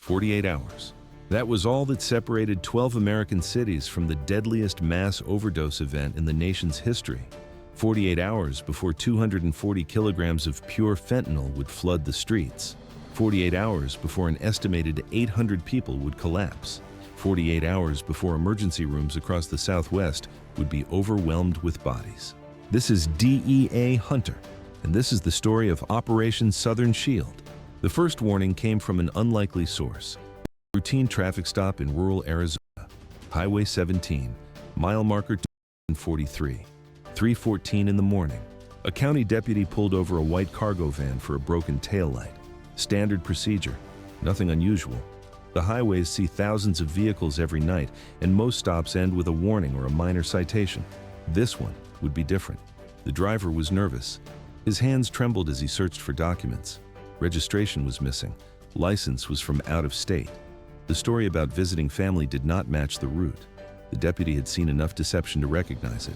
48 hours. That was all that separated 12 American cities from the deadliest mass overdose event in the nation's history. 48 hours before 240 kilograms of pure fentanyl would flood the streets. 48 hours before an estimated 800 people would collapse. 48 hours before emergency rooms across the Southwest would be overwhelmed with bodies. This is DEA Hunter, and this is the story of Operation Southern Shield. The first warning came from an unlikely source. Routine traffic stop in rural Arizona, Highway 17, mile marker 243, 3:14 in the morning. A county deputy pulled over a white cargo van for a broken taillight. Standard procedure, nothing unusual. The highways see thousands of vehicles every night, and most stops end with a warning or a minor citation. This one would be different. The driver was nervous. His hands trembled as he searched for documents. Registration was missing. License was from out of state. The story about visiting family did not match the route. The deputy had seen enough deception to recognize it.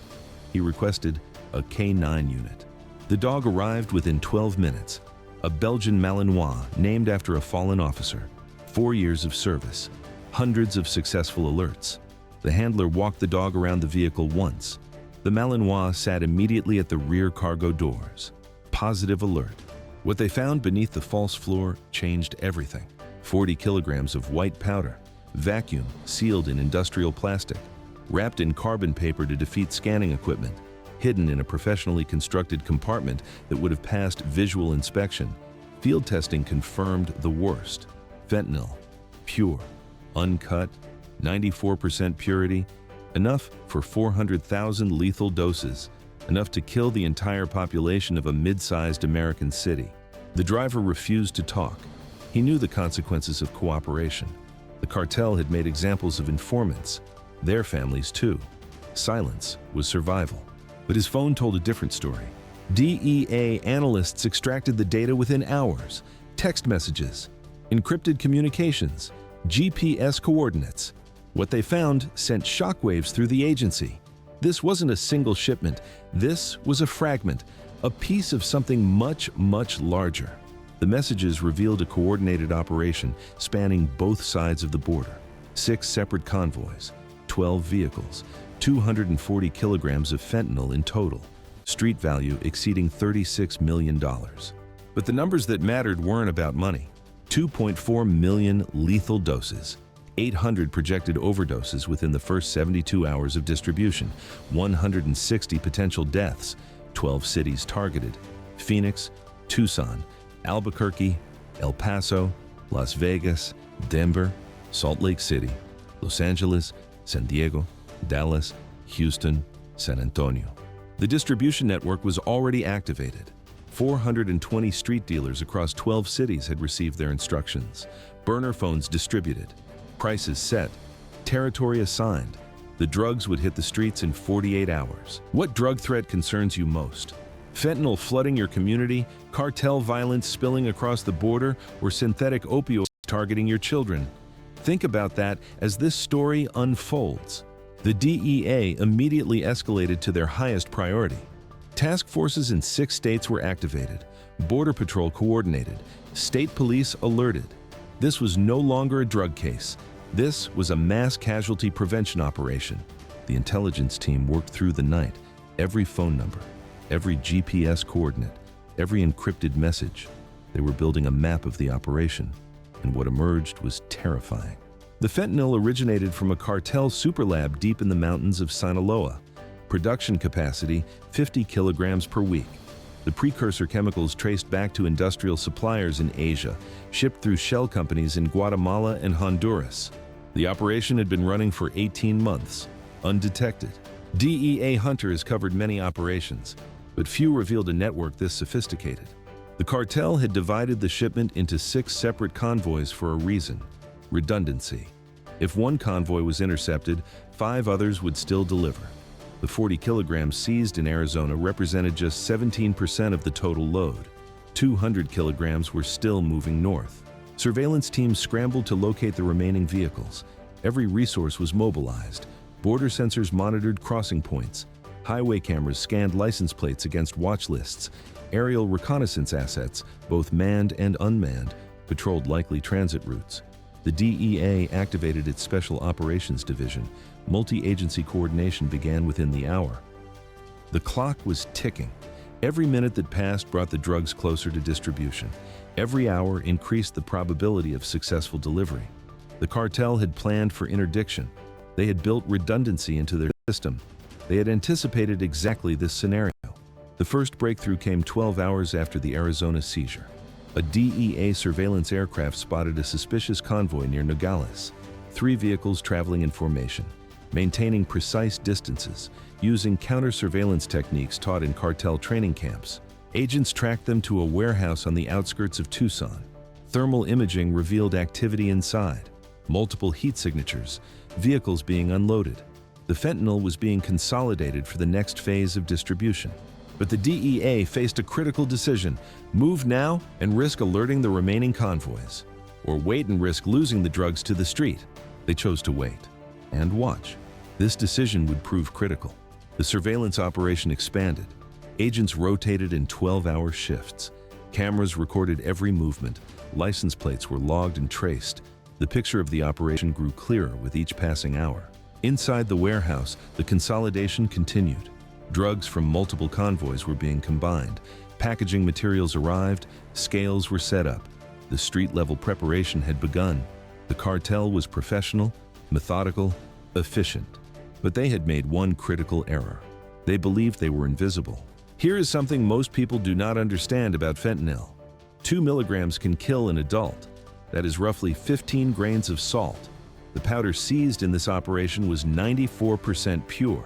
He requested a K9 unit. The dog arrived within 12 minutes. A Belgian Malinois named after a fallen officer. 4 years of service. Hundreds of successful alerts. The handler walked the dog around the vehicle once. The Malinois sat immediately at the rear cargo doors. Positive alert. What they found beneath the false floor changed everything. 40 kilograms of white powder, vacuum sealed in industrial plastic, wrapped in carbon paper to defeat scanning equipment, hidden in a professionally constructed compartment that would have passed visual inspection. Field testing confirmed the worst. Fentanyl, pure, uncut, 94% purity, enough for 400,000 lethal doses, enough to kill the entire population of a mid-sized American city. The driver refused to talk. He knew the consequences of cooperation. The cartel had made examples of informants, their families too. Silence was survival. But his phone told a different story. DEA analysts extracted the data within hours. Text messages, encrypted communications, GPS coordinates. What they found sent shockwaves through the agency. This wasn't a single shipment. This was a fragment, a piece of something much, much larger. The messages revealed a coordinated operation spanning both sides of the border. 6 separate convoys, 12 vehicles, 240 kilograms of fentanyl in total, street value exceeding $36 million. But the numbers that mattered weren't about money. 2.4 million lethal doses, 800 projected overdoses within the first 72 hours of distribution, 160 potential deaths, 12 cities targeted: Phoenix, Tucson, Albuquerque, El Paso, Las Vegas, Denver, Salt Lake City, Los Angeles, San Diego, Dallas, Houston, San Antonio. The distribution network was already activated. 420 street dealers across 12 cities had received their instructions. Burner phones distributed. Prices set. Territory assigned. The drugs would hit the streets in 48 hours. What drug threat concerns you most? Fentanyl flooding your community, cartel violence spilling across the border, or synthetic opioids targeting your children? Think about that as this story unfolds. The DEA immediately escalated to their highest priority. Task forces in 6 states were activated, Border Patrol coordinated, state police alerted. This was no longer a drug case. This was a mass casualty prevention operation. The intelligence team worked through the night, every phone number, every GPS coordinate, every encrypted message. They were building a map of the operation, and what emerged was terrifying. The fentanyl originated from a cartel superlab deep in the mountains of Sinaloa. Production capacity, 50 kilograms per week. The precursor chemicals traced back to industrial suppliers in Asia, shipped through shell companies in Guatemala and Honduras. The operation had been running for 18 months, undetected. DEA Hunter has covered many operations, but few revealed a network this sophisticated. The cartel had divided the shipment into 6 separate convoys for a reason: redundancy. If one convoy was intercepted, 5 others would still deliver. The 40 kilograms seized in Arizona represented just 17% of the total load. 200 kilograms were still moving north. Surveillance teams scrambled to locate the remaining vehicles. Every resource was mobilized. Border sensors monitored crossing points. Highway cameras scanned license plates against watch lists. Aerial reconnaissance assets, both manned and unmanned, patrolled likely transit routes. The DEA activated its Special Operations Division. Multi-agency coordination began within the hour. The clock was ticking. Every minute that passed brought the drugs closer to distribution. Every hour increased the probability of successful delivery. The cartel had planned for interdiction. They had built redundancy into their system. They had anticipated exactly this scenario. The first breakthrough came 12 hours after the Arizona seizure. A DEA surveillance aircraft spotted a suspicious convoy near Nogales. 3 vehicles traveling in formation, maintaining precise distances, using counter-surveillance techniques taught in cartel training camps. Agents tracked them to a warehouse on the outskirts of Tucson. Thermal imaging revealed activity inside, multiple heat signatures, vehicles being unloaded. The fentanyl was being consolidated for the next phase of distribution. But the DEA faced a critical decision: move now and risk alerting the remaining convoys, or wait and risk losing the drugs to the street. They chose to wait and watch. This decision would prove critical. The surveillance operation expanded. Agents rotated in 12-hour shifts. Cameras recorded every movement. License plates were logged and traced. The picture of the operation grew clearer with each passing hour. Inside the warehouse, the consolidation continued. Drugs from multiple convoys were being combined. Packaging materials arrived. Scales were set up. The street-level preparation had begun. The cartel was professional, methodical, efficient. But they had made one critical error. They believed they were invisible. Here is something most people do not understand about fentanyl. 2 milligrams can kill an adult. That is roughly 15 grains of salt. The powder seized in this operation was 94% pure.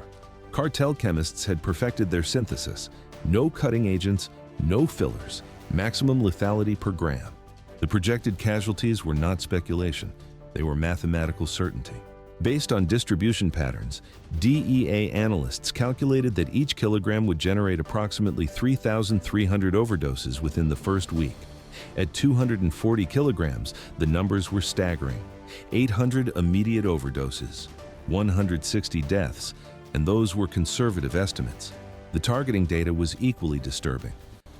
Cartel chemists had perfected their synthesis. No cutting agents, no fillers, maximum lethality per gram. The projected casualties were not speculation. They were mathematical certainty. Based on distribution patterns, DEA analysts calculated that each kilogram would generate approximately 3,300 overdoses within the first week. At 240 kilograms, the numbers were staggering. 800 immediate overdoses, 160 deaths, and those were conservative estimates. The targeting data was equally disturbing.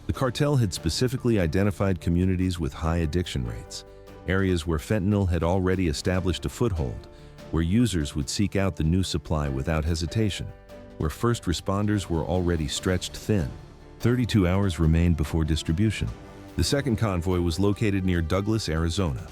The cartel had specifically identified communities with high addiction rates, areas where fentanyl had already established a foothold, where users would seek out the new supply without hesitation, where first responders were already stretched thin. 32 hours remained before distribution. The second convoy was located near Douglas, Arizona.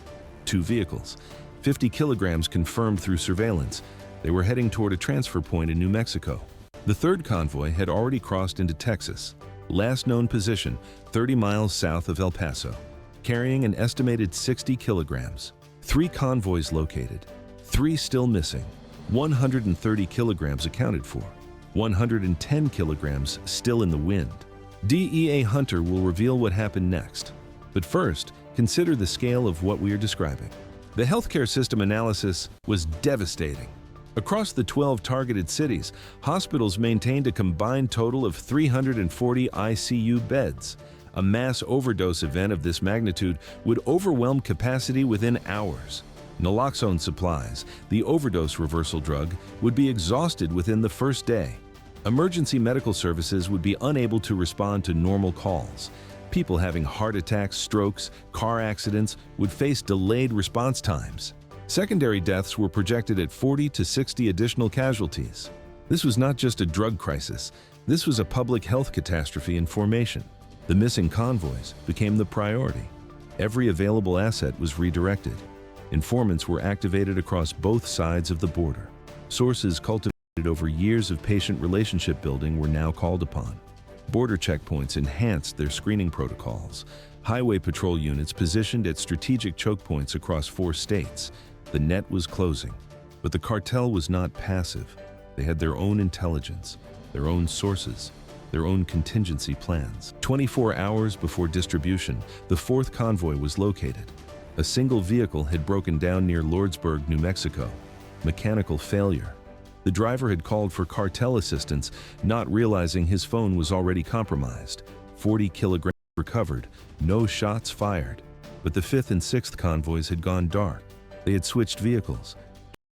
2 vehicles, 50 kilograms confirmed through surveillance. They were heading toward a transfer point in New Mexico. The third convoy had already crossed into Texas. Last known position, 30 miles south of El Paso, carrying an estimated 60 kilograms. 3 convoys located. 3 still missing. 130 kilograms accounted for. 110 kilograms still in the wind. DEA Hunter will reveal what happened next. But first, consider the scale of what we are describing. The healthcare system analysis was devastating. Across the 12 targeted cities, hospitals maintained a combined total of 340 ICU beds. A mass overdose event of this magnitude would overwhelm capacity within hours. Naloxone supplies, the overdose reversal drug, would be exhausted within the first day. Emergency medical services would be unable to respond to normal calls. People having heart attacks, strokes, car accidents would face delayed response times. Secondary deaths were projected at 40 to 60 additional casualties. This was not just a drug crisis. This was a public health catastrophe in formation. The missing convoys became the priority. Every available asset was redirected. Informants were activated across both sides of the border. Sources cultivated over years of patient relationship building were now called upon. Border checkpoints enhanced their screening protocols. Highway patrol units positioned at strategic choke points across 4 states. The net was closing. But the cartel was not passive. They had their own intelligence, their own sources, their own contingency plans. 24 hours before distribution, the 4th convoy was located. A single vehicle had broken down near Lordsburg, New Mexico. Mechanical failure. The driver had called for cartel assistance, not realizing his phone was already compromised. 40 kilograms recovered, no shots fired. But the 5th and 6th convoys had gone dark. They had switched vehicles,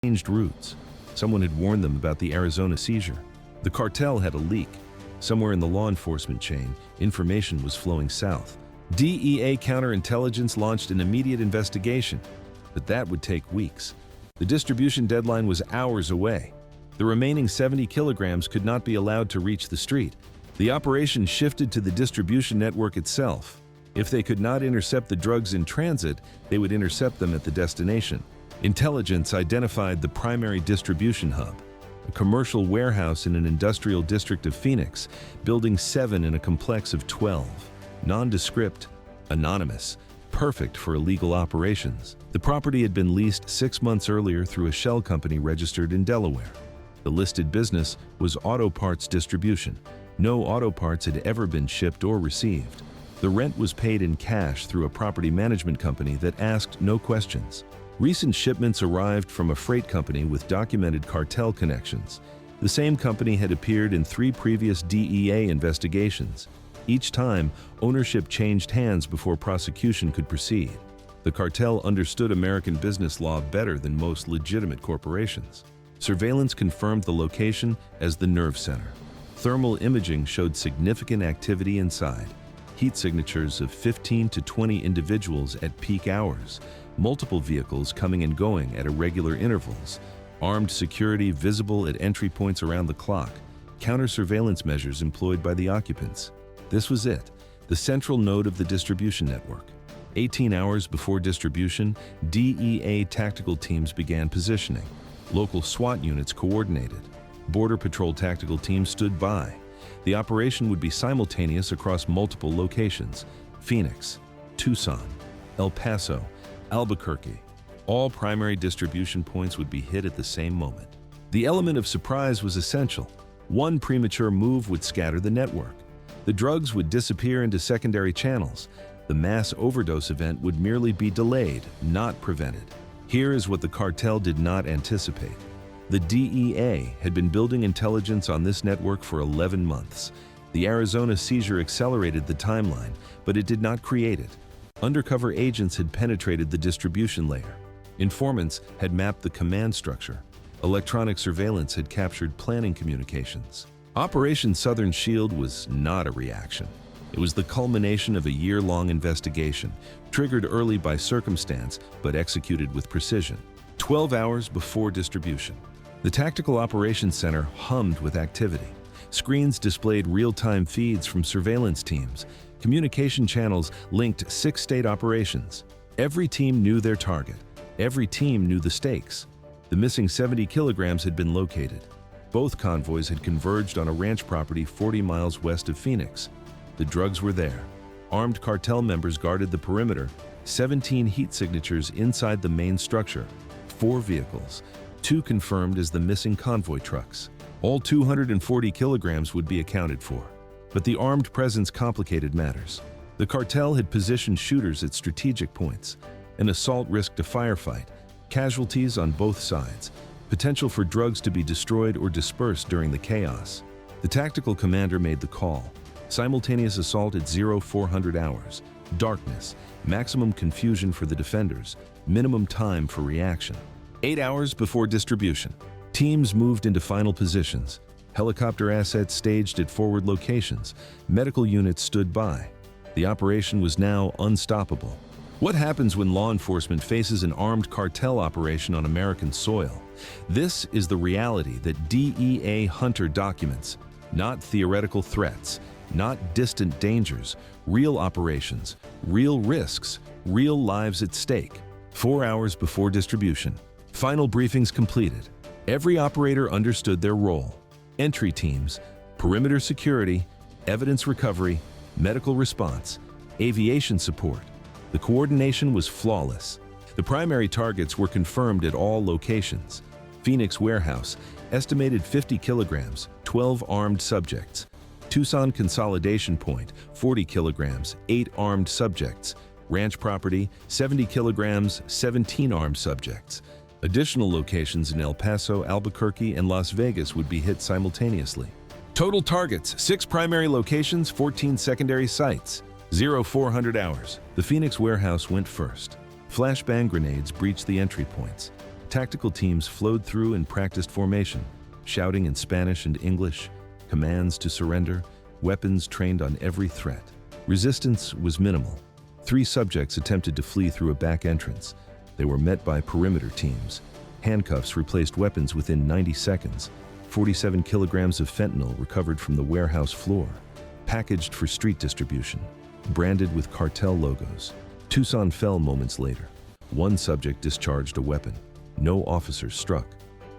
changed routes. Someone had warned them about the Arizona seizure. The cartel had a leak. Somewhere in the law enforcement chain, information was flowing south. DEA counterintelligence launched an immediate investigation. but that would take weeks. The distribution deadline was hours away. The remaining 70 kilograms could not be allowed to reach the street. The operation shifted to the distribution network itself. If they could not intercept the drugs in transit, they would intercept them at the destination. Intelligence identified the primary distribution hub, a commercial warehouse in an industrial district of Phoenix, Building 7 in a complex of 12. Nondescript, anonymous, perfect for illegal operations. The property had been leased 6 months earlier through a shell company registered in Delaware. The listed business was auto parts distribution. No auto parts had ever been shipped or received. The rent was paid in cash through a property management company that asked no questions. Recent shipments arrived from a freight company with documented cartel connections. The same company had appeared in 3 previous DEA investigations. Each time, ownership changed hands before prosecution could proceed. The cartel understood American business law better than most legitimate corporations. Surveillance confirmed the location as the nerve center. Thermal imaging showed significant activity inside. Heat signatures of 15 to 20 individuals at peak hours. Multiple vehicles coming and going at irregular intervals. Armed security visible at entry points around the clock. Counter-surveillance measures employed by the occupants. This was it, the central node of the distribution network. 18 hours before distribution, DEA tactical teams began positioning. Local SWAT units coordinated. Border Patrol tactical teams stood by. The operation would be simultaneous across multiple locations: Phoenix, Tucson, El Paso, Albuquerque. All primary distribution points would be hit at the same moment. The element of surprise was essential. One premature move would scatter the network. The drugs would disappear into secondary channels. The mass overdose event would merely be delayed, not prevented. Here is what the cartel did not anticipate. The DEA had been building intelligence on this network for 11 months. The Arizona seizure accelerated the timeline, but it did not create it. Undercover agents had penetrated the distribution layer. Informants had mapped the command structure. Electronic surveillance had captured planning communications. Operation Southern Shield was not a reaction. It was the culmination of a year-long investigation, triggered early by circumstance, but executed with precision. 12 hours before distribution. The Tactical Operations Center hummed with activity. Screens displayed real-time feeds from surveillance teams. Communication channels linked 6 state operations. Every team knew their target. Every team knew the stakes. The missing 70 kilograms had been located. Both convoys had converged on a ranch property 40 miles west of Phoenix. The drugs were there. Armed cartel members guarded the perimeter. 17 heat signatures inside the main structure. 4 vehicles. 2 confirmed as the missing convoy trucks. All 240 kilograms would be accounted for. But the armed presence complicated matters. The cartel had positioned shooters at strategic points. An assault risked a firefight. Casualties on both sides. Potential for drugs to be destroyed or dispersed during the chaos. The tactical commander made the call. Simultaneous assault at 0400 hours. Darkness. Maximum confusion for the defenders. Minimum time for reaction. 8 hours before distribution. Teams moved into final positions. Helicopter assets staged at forward locations. Medical units stood by. The operation was now unstoppable. What happens when law enforcement faces an armed cartel operation on American soil? This is the reality that DEA Hunter documents. Not theoretical threats, not distant dangers, real operations, real risks, real lives at stake. 4 hours before distribution. Final briefings completed. Every operator understood their role. Entry teams, perimeter security, evidence recovery, medical response, aviation support. The coordination was flawless. The primary targets were confirmed at all locations. Phoenix warehouse, estimated 50 kilograms, 12 armed subjects. Tucson consolidation point, 40 kilograms, 8 armed subjects. Ranch property, 70 kilograms, 17 armed subjects. Additional locations in El Paso, Albuquerque, and Las Vegas would be hit simultaneously. Total targets, 6 primary locations, 14 secondary sites. 0400 hours. The Phoenix warehouse went first. Flashbang grenades breached the entry points. Tactical teams flowed through in practiced formation, shouting in Spanish and English, commands to surrender, weapons trained on every threat. Resistance was minimal. 3 subjects attempted to flee through a back entrance. They were met by perimeter teams. Handcuffs replaced weapons within 90 seconds. 47 kilograms of fentanyl recovered from the warehouse floor, packaged for street distribution, branded with cartel logos. Tucson fell moments later. One subject discharged a weapon. No officers struck.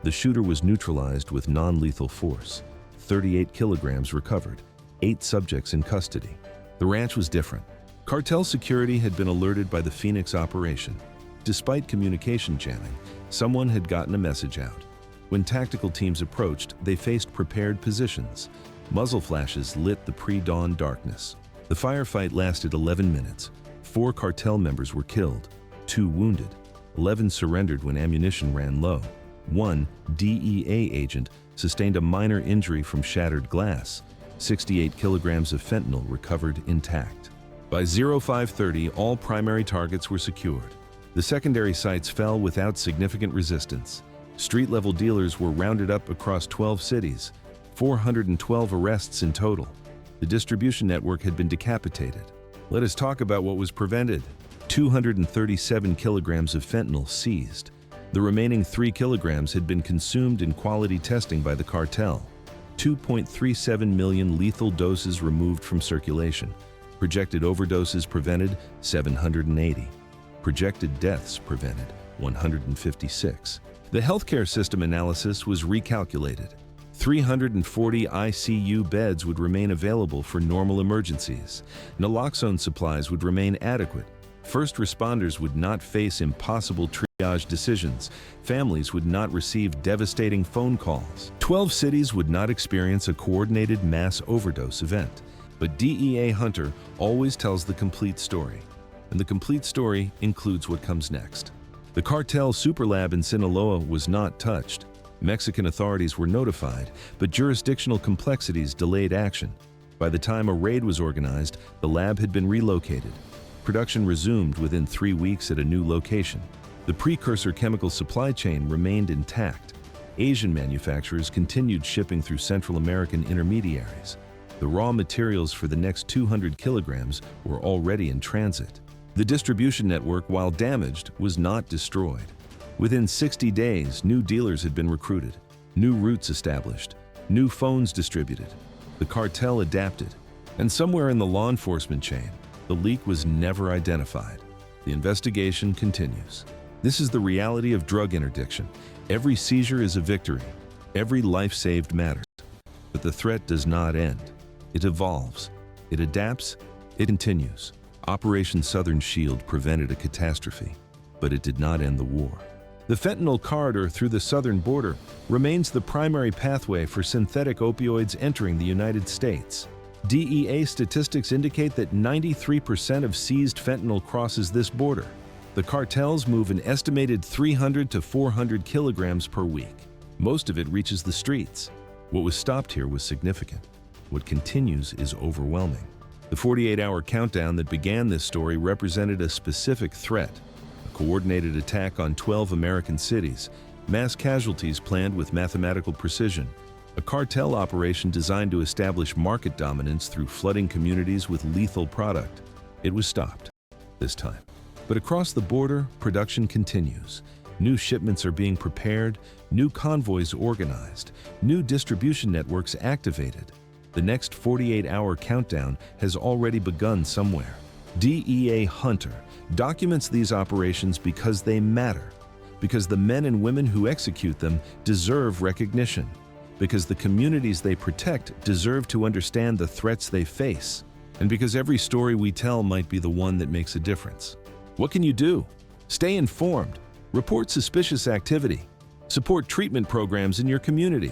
The shooter was neutralized with non-lethal force. 38 kilograms recovered. 8 subjects in custody. The ranch was different. Cartel security had been alerted by the Phoenix operation. Despite communication jamming, someone had gotten a message out. When tactical teams approached, they faced prepared positions. Muzzle flashes lit the pre-dawn darkness. The firefight lasted 11 minutes. 4 cartel members were killed, 2 wounded. 11 surrendered when ammunition ran low. 1 DEA agent sustained a minor injury from shattered glass. 68 kilograms of fentanyl recovered intact. By 0530, all primary targets were secured. The secondary sites fell without significant resistance. Street-level dealers were rounded up across 12 cities, 412 arrests in total. The distribution network had been decapitated. Let us talk about what was prevented. 237 kilograms of fentanyl seized. The remaining 3 kilograms had been consumed in quality testing by the cartel. 2.37 million lethal doses removed from circulation. Projected overdoses prevented, 780. Projected deaths prevented, 156. The healthcare system analysis was recalculated. 340 ICU beds would remain available for normal emergencies. Naloxone supplies would remain adequate. First responders would not face impossible triage decisions. Families would not receive devastating phone calls. 12 cities would not experience a coordinated mass overdose event. But DEA Hunter always tells the complete story. And the complete story includes what comes next. The cartel superlab in Sinaloa was not touched. Mexican authorities were notified, but jurisdictional complexities delayed action. By the time a raid was organized, the lab had been relocated. Production resumed within 3 weeks at a new location. The precursor chemical supply chain remained intact. Asian manufacturers continued shipping through Central American intermediaries. The raw materials for the next 200 kilograms were already in transit. The distribution network, while damaged, was not destroyed. Within 60 days, new dealers had been recruited, new routes established, new phones distributed. The cartel adapted, and somewhere in the law enforcement chain, the leak was never identified. The investigation continues. This is the reality of drug interdiction. Every seizure is a victory. Every life saved matters. But the threat does not end. It evolves. It adapts. It continues. Operation Southern Shield prevented a catastrophe, but it did not end the war. The fentanyl corridor through the southern border remains the primary pathway for synthetic opioids entering the United States. DEA statistics indicate that 93% of seized fentanyl crosses this border. The cartels move an estimated 300 to 400 kilograms per week. Most of it reaches the streets. What was stopped here was significant. What continues is overwhelming. The 48-hour countdown that began this story represented a specific threat, a coordinated attack on 12 American cities, mass casualties planned with mathematical precision, a cartel operation designed to establish market dominance through flooding communities with lethal product. It was stopped this time. But across the border, production continues. New shipments are being prepared, new convoys organized, new distribution networks activated. The next 48-hour countdown has already begun somewhere. DEA Hunter documents these operations because they matter, because the men and women who execute them deserve recognition, because the communities they protect deserve to understand the threats they face, and because every story we tell might be the one that makes a difference. What can you do? Stay informed. Report suspicious activity. Support treatment programs in your community.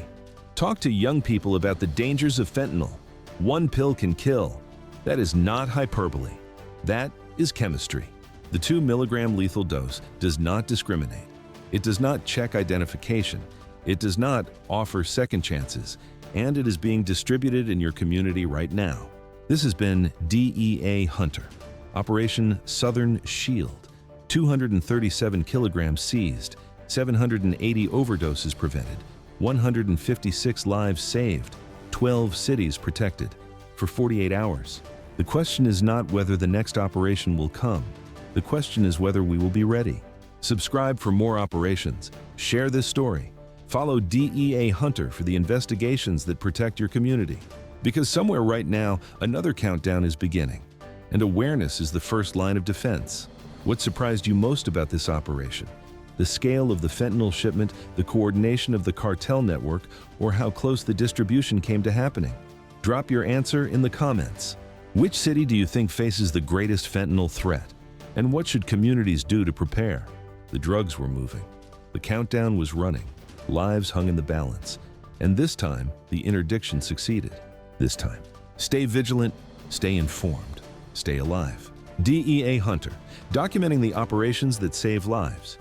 Talk to young people about the dangers of fentanyl. One pill can kill. That is not hyperbole. That is chemistry. The 2 milligram lethal dose does not discriminate. It does not check identification. It does not offer second chances, and it is being distributed in your community right now. This has been DEA Hunter. Operation Southern Shield. 237 kilograms seized, 780 overdoses prevented, 156 lives saved, 12 cities protected for 48 hours. The question is not whether the next operation will come. The question is whether we will be ready. Subscribe for more operations. Share this story. Follow DEA Hunter for the investigations that protect your community. Because somewhere right now, another countdown is beginning, and awareness is the first line of defense. What surprised you most about this operation? The scale of the fentanyl shipment, the coordination of the cartel network, or how close the distribution came to happening? Drop your answer in the comments. Which city do you think faces the greatest fentanyl threat? And what should communities do to prepare? The drugs were moving. The countdown was running. Lives hung in the balance. And this time, the interdiction succeeded. This time, stay vigilant, stay informed, stay alive. DEA Hunter, documenting the operations that save lives.